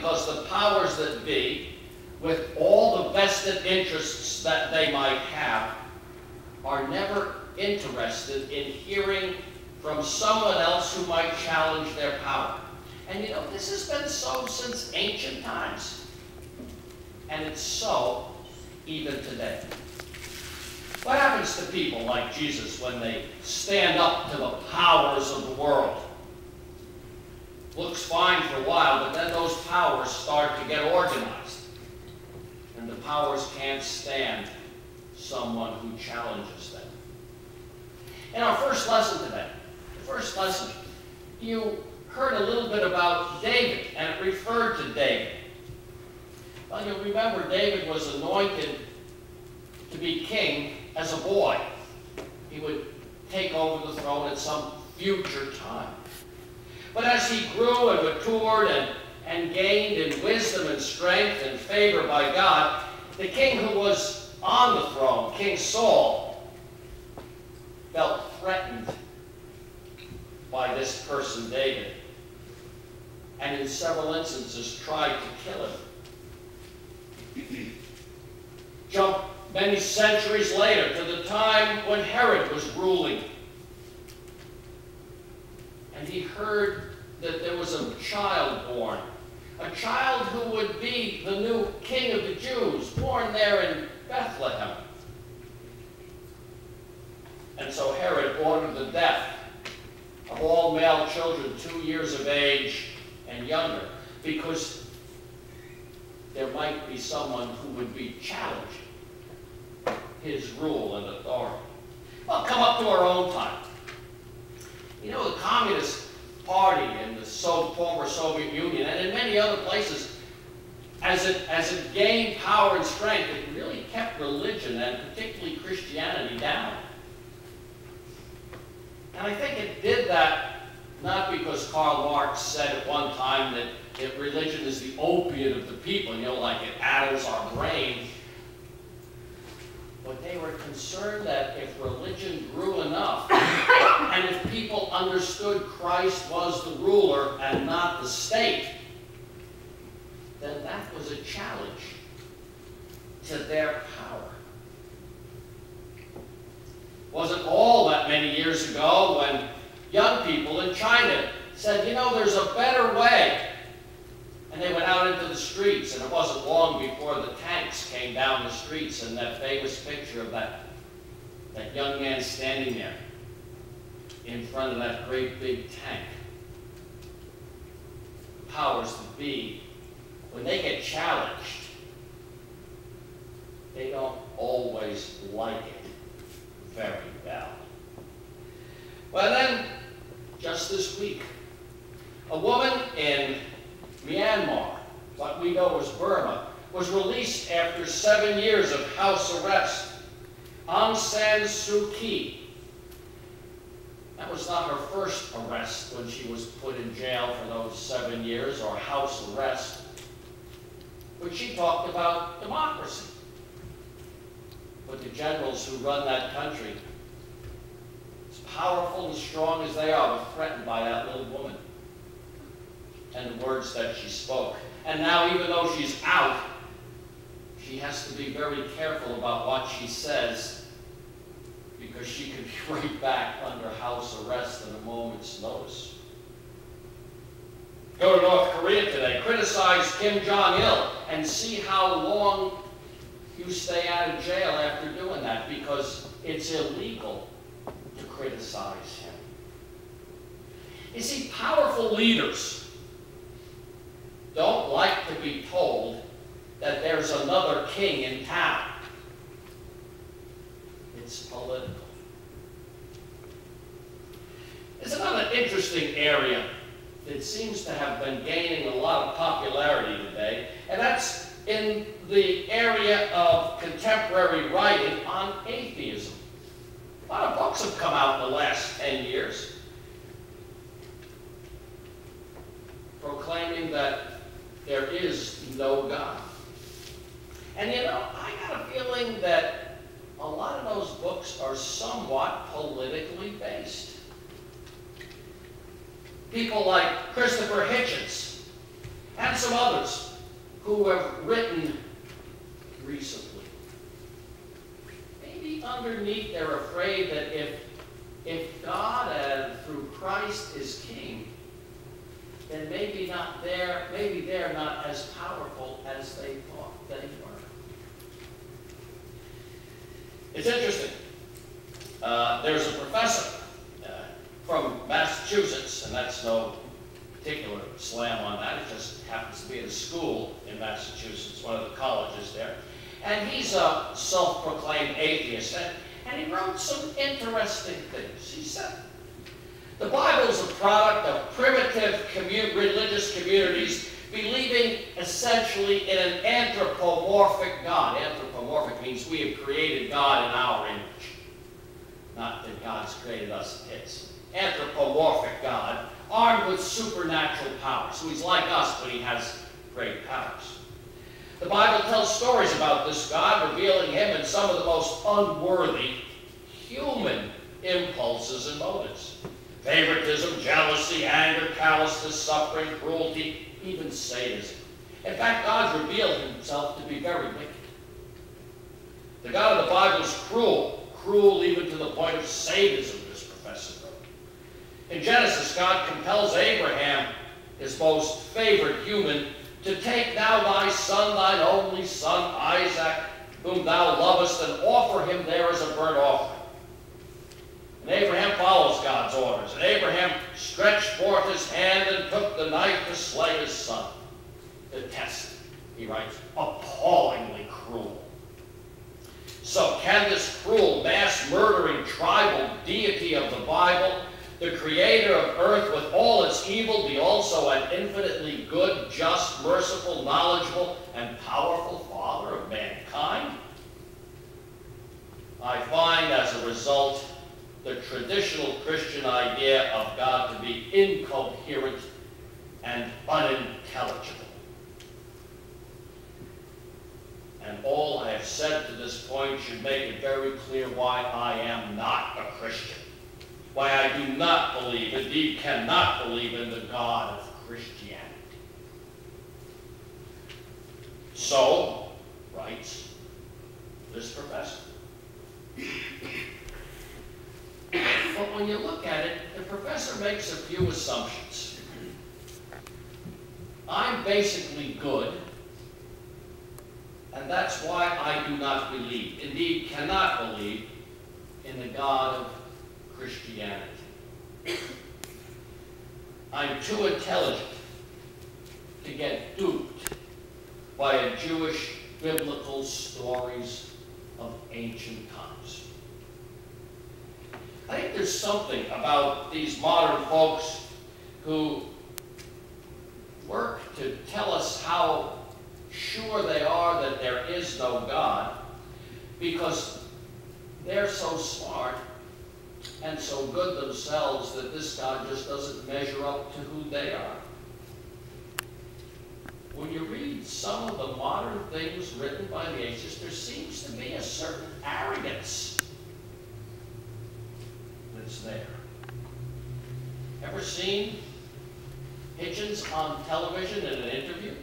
because the powers that be, with all the vested interests that they might have, are never interested in hearing from someone else who might challenge their power. And you know, this has been so since ancient times. And it's so even today. What happens to people like Jesus when they stand up to the powers of the world? Looks fine for a while, but then those powers start to get organized. And the powers can't stand someone who challenges them. In our first lesson today, you heard a little bit about David, and it referred to David. Well, you'll remember David was anointed to be king as a boy. He would take over the throne at some future time. But as he grew and matured and gained in wisdom and strength and favor by God, the king who was on the throne, King Saul, felt threatened by this person, David, and in several instances tried to kill him. Jump many centuries later to the time when Herod was ruling. And he heard that there was a child born, a child who would be the new king of the Jews, born there in Bethlehem. And so Herod ordered the death of all male children 2 years of age and younger, because there might be someone who would be challenging his rule and authority. Well, come up to our own time. You know, the Communist Party in the former Soviet Union and in many other places, as it gained power and strength, it really kept religion and particularly Christianity down. And I think it did that not because Karl Marx said at one time that religion is the opiate of the people, you know, like it addles our brain. But they were concerned that if religion grew enough, and if people understood Christ was the ruler and not the state, then that was a challenge to their power. Wasn't all that many years ago when young people in China said, you know, there's a better way. And they went out into the streets, and it wasn't long before the tanks came down the streets, and that famous picture of that young man standing there in front of that great big tank. Powers that be, when they get challenged, they don't always like it very well. Well then, just this week, a woman in Myanmar, what we know as Burma, was released after 7 years of house arrest. Aung San Suu Kyi. That was not her first arrest when she was put in jail for those 7 years, or house arrest. But she talked about democracy. But the generals who run that country, as powerful and strong as they are, were threatened by that little woman and the words that she spoke. And now, even though she's out, she has to be very careful about what she says, because she could be right back under house arrest at a moment's notice. Go to North Korea today, criticize Kim Jong-il, and see how long you stay out of jail after doing that, because it's illegal to criticize him. You see, powerful leaders don't like to be told that there's another king in town. It's political. There's another interesting area that seems to have been gaining a lot of popularity today, and that's in the area of contemporary writing on atheism. A lot of books have come out in the last 10 years proclaiming that there is no God. And you know, I got a feeling that a lot of those books are somewhat politically based. People like Christopher Hitchens, and some others who have written recently. Maybe underneath they're afraid that if God through Christ is king, then maybe they're not as powerful as they thought they were. It's interesting. There's a professor from Massachusetts, and that's no particular slam on that. It just happens to be at a school in Massachusetts, one of the colleges there. And he's a self-proclaimed atheist, and he wrote some interesting things. He said, the Bible is a product of primitive religious communities believing essentially in an anthropomorphic God. Anthropomorphic means we have created God in our image, not that God's created us in his. Anthropomorphic God, armed with supernatural powers. So he's like us, but he has great powers. The Bible tells stories about this God, revealing him in some of the most unworthy human impulses and motives. Favoritism, jealousy, anger, callousness, suffering, cruelty, even sadism. In fact, God's revealed himself to be very wicked. The God of the Bible is cruel even to the point of sadism, this professor wrote. In Genesis, God compels Abraham, his most favored human, to take now thy son, thine only son, Isaac, whom thou lovest, and offer him there as a burnt offering. And Abraham follows God's orders. And Abraham stretched forth his hand and took the knife to slay his son. The test, he writes, appallingly cruel. So can this cruel, mass-murdering, tribal deity of the Bible, the creator of earth with all its evil, be also an infinitely good, just, merciful, knowledgeable, and powerful Father of mankind? I find, as a result, the traditional Christian idea of God to be incoherent and unintelligible. And all I have said to this point should make it very clear why I am not a Christian. Why I do not believe, indeed cannot believe, in the God of Christianity. So, writes this professor. But when you look at it, the professor makes a few assumptions. I'm basically good, and that's why I do not believe, indeed cannot believe, in the God of Christianity. I'm too intelligent to get duped by Jewish biblical stories of ancient times. I think there's something about these modern folks who work to tell us how sure they are that there is no God, because they're so smart and so good themselves that this God just doesn't measure up to who they are. When you read some of the modern things written by the atheists, there seems to be a certain arrogance that's there. Ever seen Hitchens on television in an interview?